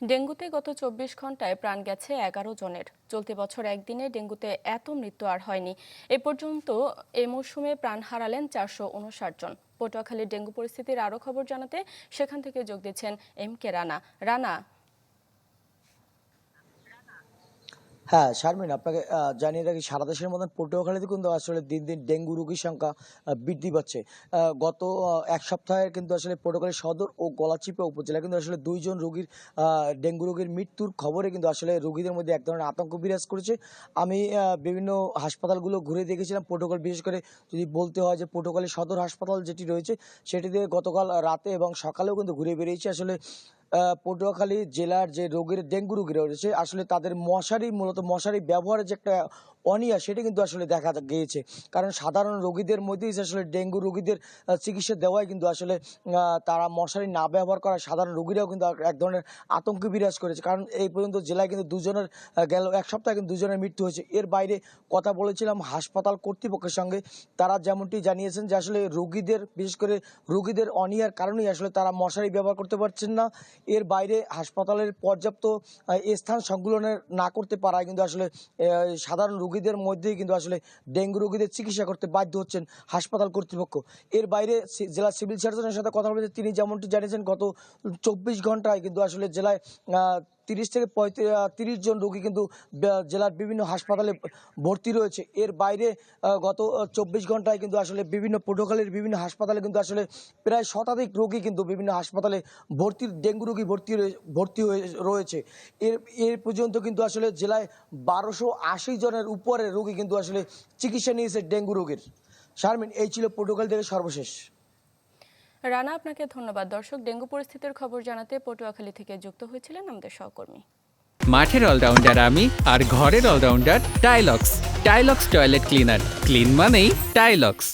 ডেঙ্গুতে গত ২৪ ঘন্টায় প্রাণ গেছে ১১ জনের। চলতি বছর একদিনে ডেঙ্গুতে এত মৃত্যু আর হয়নি। এ পর্যন্ত এ মৌসুমে প্রাণ হারালেন ৪৫৯ জন। পটুয়াখালীর ডেঙ্গু পরিস্থিতির আরও খবর জানাতে সেখান থেকে যোগ দিচ্ছেন MK রানা। রানা, হ্যাঁ, শারমিন, আপনাকে জানিয়ে রাখি, সারা দেশের মতন পটুয়াখালীতে কিন্তু আসলে দিন দিন ডেঙ্গু রোগীর সংখ্যা বৃদ্ধি পাচ্ছে। গত এক সপ্তাহে কিন্তু আসলে পটুয়াখালী সদর ও গলাচিপা উপজেলায় কিন্তু আসলে ২ জন রোগীর ডেঙ্গু রোগীর মৃত্যুর খবরে কিন্তু আসলে রোগীদের মধ্যে এক ধরনের আতঙ্ক বিরাজ করেছে। আমি বিভিন্ন হাসপাতালগুলো ঘুরে দেখেছিলাম। পটুয়াখালী, বিশেষ করে যদি বলতে হয় যে পটুয়াখালী সদর হাসপাতাল যেটি রয়েছে সেটিতে গতকাল রাতে এবং সকালেও কিন্তু ঘুরে বেরিয়েছি। আসলে পটুয়াখালী জেলার যে ডেঙ্গু রোগীরা রয়েছে আসলে তাদের মূলত মশারি ব্যবহারের যে একটা অনীহা, সেটি কিন্তু আসলে দেখা গিয়েছে। কারণ সাধারণ রোগীদের মধ্যেই যে আসলে ডেঙ্গু রোগীদের চিকিৎসা দেওয়ায় কিন্তু আসলে তারা মশারি না ব্যবহার করা সাধারণ রোগীরাও কিন্তু এক ধরনের আতঙ্ক বিরাজ করেছে। কারণ এই পর্যন্ত জেলায় কিন্তু দুজনের গেল এক সপ্তাহে কিন্তু দুজনের মৃত্যু হয়েছে। এর বাইরে কথা বলেছিলাম হাসপাতাল কর্তৃপক্ষের সঙ্গে। তারা যেমনটি জানিয়েছেন যে আসলে রোগীদের, বিশেষ করে রোগীদের অনীহার কারণেই আসলে তারা মশারি ব্যবহার করতে পারছেন না। এর বাইরে হাসপাতালের পর্যাপ্ত স্থান সংকুলনের না করতে পারায় কিন্তু আসলে সাধারণ রোগীদের মধ্যেই কিন্তু আসলে ডেঙ্গু রোগীদের চিকিৎসা করতে বাধ্য হচ্ছেন হাসপাতাল কর্তৃপক্ষ। এর বাইরে জেলা সিভিল সার্জনের সাথে কথা বলেছে, তিনি যেমনটি জানিয়েছেন গত ২৪ ঘন্টায় কিন্তু আসলে জেলায় ৩০ থেকে ৩৫ জন রোগী কিন্তু জেলার বিভিন্ন হাসপাতালে ভর্তি রয়েছে। এর বাইরে গত ২৪ ঘন্টায় কিন্তু আসলে বিভিন্ন পটুয়াখালীর বিভিন্ন হাসপাতালে কিন্তু আসলে প্রায় শতাধিক রোগী কিন্তু বিভিন্ন হাসপাতালে ডেঙ্গু রোগী ভর্তি হয়ে রয়েছে। এর পর্যন্ত কিন্তু আসলে জেলায় ১২৮০ জনের উপরে রোগী কিন্তু আসলে চিকিৎসা নিয়েছে ডেঙ্গু রোগীর। শারমিন, এই ছিল পটুয়াখালী থেকে সর্বশেষ। রানা, আপনাকে ধন্যবাদ। দর্শক, ডেঙ্গু পরিস্থিতির খবর জানাতে পটুয়াখালী থেকে যুক্ত হয়েছিলেন আমাদের সহকর্মী। মাঠের অলরাউন্ডার আমি, আর ঘরের all rounder Tylox. Tylox toilet cleaner, clean মানেই টাইলক্স।